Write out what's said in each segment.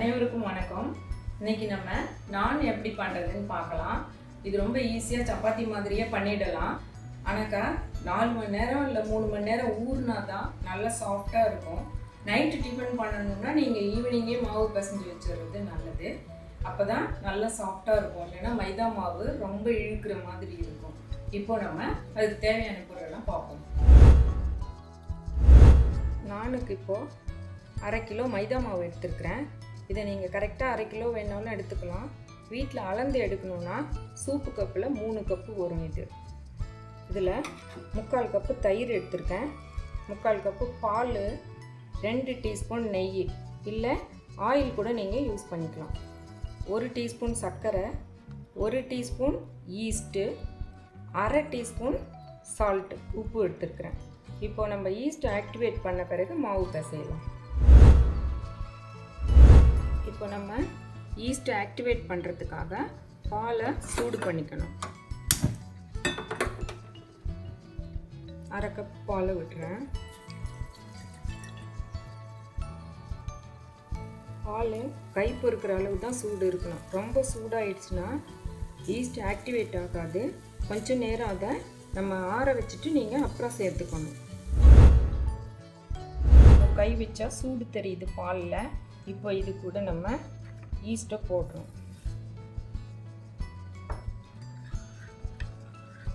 அனைவருக்கும் வணக்கம். இன்னைக்கு நம்ம நான் எப்படி பண்ணுறதுன்னு பார்க்கலாம். இது ரொம்ப ஈஸியாக சப்பாத்தி மாதிரியே பண்ணிடலாம். ஆனாக்கா 4 மணி நேரம் இல்லை 3 மணி நேரம் ஊறினா தான் நல்லா சாஃப்டாக இருக்கும். நைட்டு டிஃபன் பண்ணணும்னா நீங்கள் ஈவினிங்கே மாவு பிசைஞ்சு வச்சுருறது நல்லது. அப்போ தான் நல்லா சாஃப்டாக இருக்கும். இல்லைன்னா மைதா மாவு ரொம்ப இழுக்கிற மாதிரி இருக்கும். இப்போ நம்ம அதுக்கு தேவையான பொருளெல்லாம் பார்ப்போம். நானுக்கு இப்போது 1/2 கிலோ மைதா மாவு எடுத்துருக்கிறேன். இதை நீங்கள் கரெக்டாக 1/2 கிலோ வேணாலும் எடுத்துக்கலாம். வீட்டில் அளந்து எடுக்கணுன்னா சூப்பு கப்பில் 3 கப்பு வரும். இதில் 3/4 கப்பு தயிர் எடுத்திருக்கேன், 3/4 கப்பு பால், 2 டீஸ்பூன் நெய் இல்லை ஆயில் கூட நீங்கள் யூஸ் பண்ணிக்கலாம், 1 டீஸ்பூன் சர்க்கரை, 1 டீஸ்பூன் ஈஸ்ட்டு, 1/2 டீஸ்பூன் சால்ட்டு உப்பு எடுத்துருக்கிறேன். இப்போ நம்ம ஈஸ்ட் ஆக்டிவேட் பண்ண பிறகு மாவு பிசையலாம். இப்போ நம்ம ஈஸ்ட் ஆக்டிவேட் பண்ணுறதுக்காக பாலை சூடு பண்ணிக்கணும். 1/2 கப் பாலை விட்டுறேன். பால் கை பொறுக்கிற அளவு தான் சூடு இருக்கணும். ரொம்ப சூடாயிடுச்சுன்னா ஈஸ்ட் ஆக்டிவேட் ஆகாது. கொஞ்சம் நேரம் அதை நம்ம ஆற வச்சுட்டு நீங்கள் அப்புறம் சேர்த்துக்கணும். கை வச்சா சூடு தெரியுது பாலில். இப்போ இது கூட நம்ம ஈஸ்ட்டை போடுறோம்.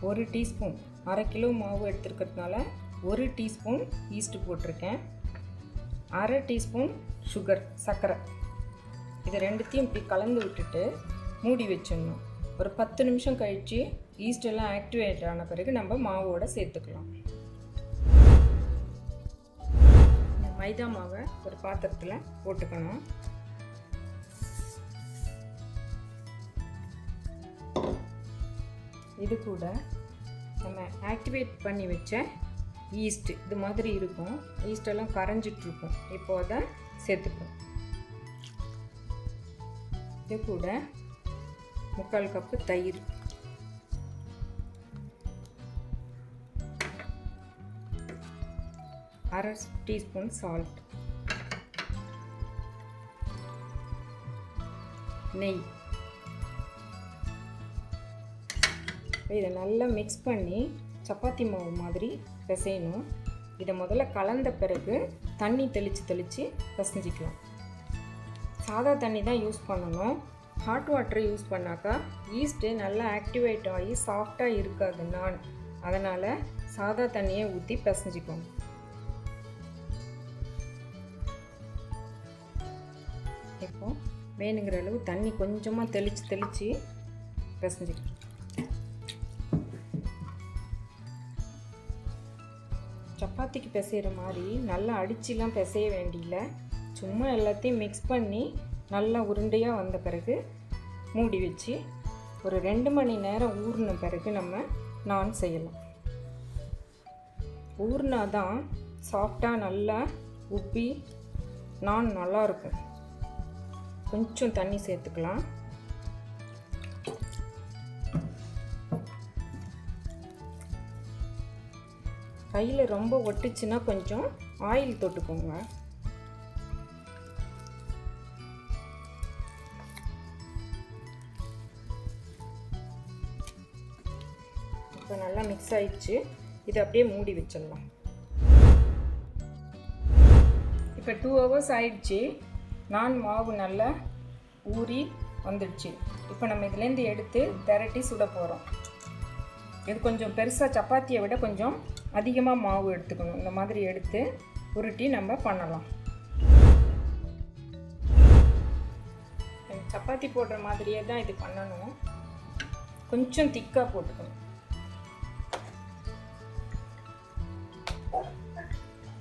1 டீஸ்பூன், 1/2 கிலோ மாவு எடுத்துருக்கிறதுனால 1 டீஸ்பூன் ஈஸ்ட்டு போட்டிருக்கேன், 1/2 டீஸ்பூன் சுகர் சர்க்கரை. இது ரெண்டுத்தையும் இப்படி கலந்து விட்டுட்டு மூடி வச்சிடணும். ஒரு 10 நிமிஷம் கழித்து ஈஸ்டெல்லாம் ஆக்டிவேட் ஆன பிறகு நம்ம மாவோடு சேர்த்துக்கலாம். மைதா மாவை ஒரு பாத்திரத்தில் போட்டுக்கணும். இது கூட நம்ம ஆக்டிவேட் பண்ணி வச்ச ஈஸ்ட் இது மாதிரி இருக்கும். ஈஸ்டெல்லாம் கரைஞ்சிட்ருக்கும். இப்போ அதை சேர்த்துப்போம். இது கூட 3/4 கப்பு தயிர், 1/2 டீஸ்பூன் சால்ட், நெய். இதை நல்லா மிக்ஸ் பண்ணி சப்பாத்தி மாவு மாதிரி பிசையணும். இதை முதல்ல கலந்த பிறகு தண்ணி தெளித்து பிசைஞ்சிக்கலாம். சாதா தண்ணி தான் யூஸ் பண்ணணும். ஹாட் வாட்டர் யூஸ் பண்ணாக்கா ஈஸ்ட்டு நல்லா ஆக்டிவேட் ஆகி சாஃப்டாக இருக்காது நான். அதனால் சாதா தண்ணியை ஊற்றி பிசைஞ்சிக்கணும். இப்போ வேணுங்கிற அளவு தண்ணி கொஞ்சமாக தெளித்து பிசைஞ்சிக்கலாம். சப்பாத்திக்கு பிசைகிற மாதிரி நல்லா அடிச்சுலாம் பிசைய வேண்டியில்லை. சும்மா எல்லாத்தையும் மிக்ஸ் பண்ணி நல்லா உருண்டையாக வந்த பிறகு மூடி வச்சு ஒரு 2 மணி நேரம் ஊறின பிறகு நம்ம நான் செய்யலாம். ஊறினா தான் சாஃப்டாக நல்லா உப்பி நான் நல்லாயிருக்கும். கொஞ்சம் தண்ணி சேர்த்துக்கலாம். கையில் ரொம்ப ஒட்டுச்சுன்னா கொஞ்சம் ஆயில் தொட்டுக்கோங்க. இப்போ நல்லா மிக்ஸ் ஆயிடுச்சு. இதை அப்படியே மூடி வச்சிடலாம். இப்போ 2 ஹவர்ஸ் ஆயிடுச்சு. நான் மாவு நல்லா ஊறி வந்துடுச்சு. இப்போ நம்ம இதுலேருந்து எடுத்து திரட்டி சுட போகிறோம். இது கொஞ்சம் பெருசாக சப்பாத்தியை விட கொஞ்சம் அதிகமாக மாவு எடுத்துக்கணும். இந்த மாதிரி எடுத்து உருட்டி நம்ம பண்ணலாம். சப்பாத்தி போடுற மாதிரியே தான் இது பண்ணணும். கொஞ்சம் திக்காக போட்டுக்கணும்.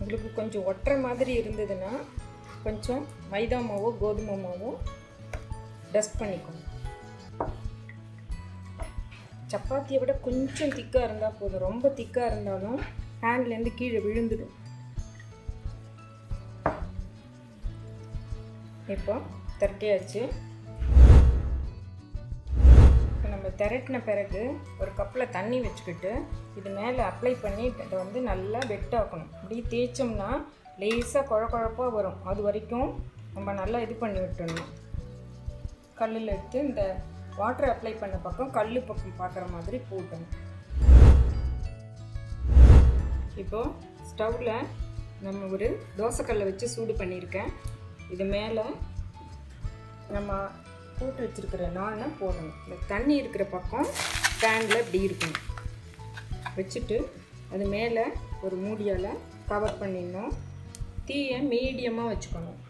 உங்களுக்கு கொஞ்சம் ஒட்டுற மாதிரி இருந்ததுன்னா கொஞ்சம் மைதா மாவோ கோதுமை மாவோ டஸ்ட் பண்ணிக்கணும். சப்பாத்தியை விட கொஞ்சம் திக்காக இருந்தால் போதும். ரொம்ப திக்காக இருந்தாலும் ஹேண்ட்லேருந்து கீழே விழுந்துடும். இப்போ திரட்டியாச்சு. இப்போ நம்ம திரட்டின பிறகு ஒரு கப்பில் தண்ணி வச்சுக்கிட்டு இது மேலே அப்ளை பண்ணி இதை நல்லா வெட்டாக்கணும். இப்படி தேய்ச்சோம்னா லேசாக குழப்பாக வரும். அது வரைக்கும் நம்ம நல்லா இது பண்ணி விட்டுடணும். கல்லில் எடுத்து இந்த வாட்டர் அப்ளை பண்ண பக்கம் கல் பக்கம் பார்க்குற மாதிரி போட்டணும். இப்போது ஸ்டவ்வில் நம்ம ஒரு தோசைக்கல்லை வச்சு சூடு பண்ணியிருக்கேன். இது மேலே நம்ம போட்டு வச்சுருக்கிற நானை போடணும். இந்த தண்ணி இருக்கிற பக்கம் பேனில் இப்படி இருக்கணும். வச்சுட்டு அது மேலே ஒரு மூடியால் கவர் பண்ணிடணும். தீயை மீடியமாக வச்சுக்கணும்.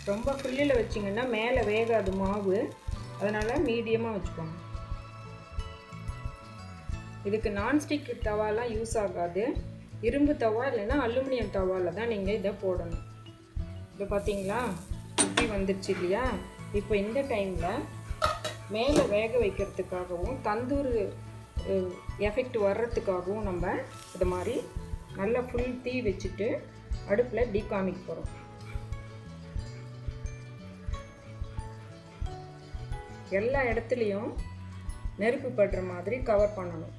ரொம்ப ஃபுல்லில் வச்சிங்கன்னா மேலே வேகாது மாவு, அதனால் மீடியமாக வச்சுக்கோங்க. இதுக்கு நான்ஸ்டிக் தவாலாம் யூஸ் ஆகாது. இரும்பு தவா இல்லைன்னா அலுமினியம் தவாவில் தான் நீங்கள் இதை போடணும். இப்போ பார்த்தீங்களா இப்படி வந்துடுச்சு இல்லையா? இப்போ இந்த டைமில் மேலே வேக வைக்கிறதுக்காகவும் தந்தூர் எஃபெக்ட் வர்றதுக்காகவும் நம்ம இது மாதிரி நல்லா ஃபுல் தீ வச்சுட்டு அடுப்பில் இப்படி காமிக்க போகிறோம். எல்லா இடத்துலையும் நெருப்பு படுற மாதிரி கவர் பண்ணணும்.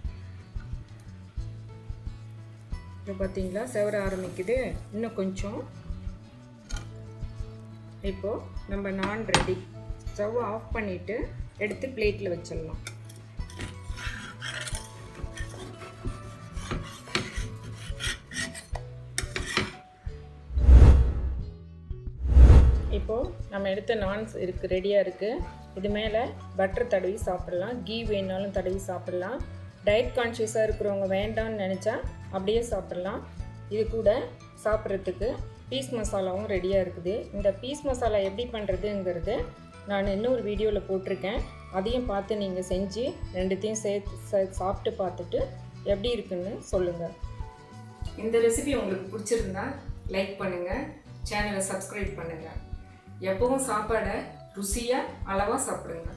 இப்போ பார்த்தீங்களா செவர ஆரம்பிக்குது. இன்னும் கொஞ்சம். இப்போது நம்ம நான் ரெடி. ஸ்டவ் ஆஃப் பண்ணிவிட்டு எடுத்து பிளேட்டில் வச்சிடலாம். இப்போது நம்ம எடுத்த நான்ஸ் ரெடியாக இருக்குது. இது மேலே பட்டர் தடவி சாப்பிட்லாம், கீ வேணாலும் தடவி சாப்பிட்லாம். டயட் கான்ஷியஸாக இருக்கிறவங்க வேண்டாம்னு நினச்சா அப்படியே சாப்பிட்லாம். இது கூட சாப்பிட்றதுக்கு பீஸ் மசாலாவும் ரெடியாக இருக்குது. இந்த பீஸ் மசாலா எப்படி பண்ணுறதுங்கிறது நான் இன்னொரு வீடியோவில் போட்டிருக்கேன். அதையும் பார்த்து நீங்கள் செஞ்சு ரெண்டுத்தையும் சேர்த்து சாப்பிட்டு பார்த்துட்டு எப்படி இருக்குன்னு சொல்லுங்கள். இந்த ரெசிபி உங்களுக்கு பிடிச்சிருந்தா லைக் பண்ணுங்கள், சேனலை சப்ஸ்கிரைப் பண்ணுங்கள். எப்பவும் சாப்பாடை ருசியாக அளவாக சாப்பிடுங்க.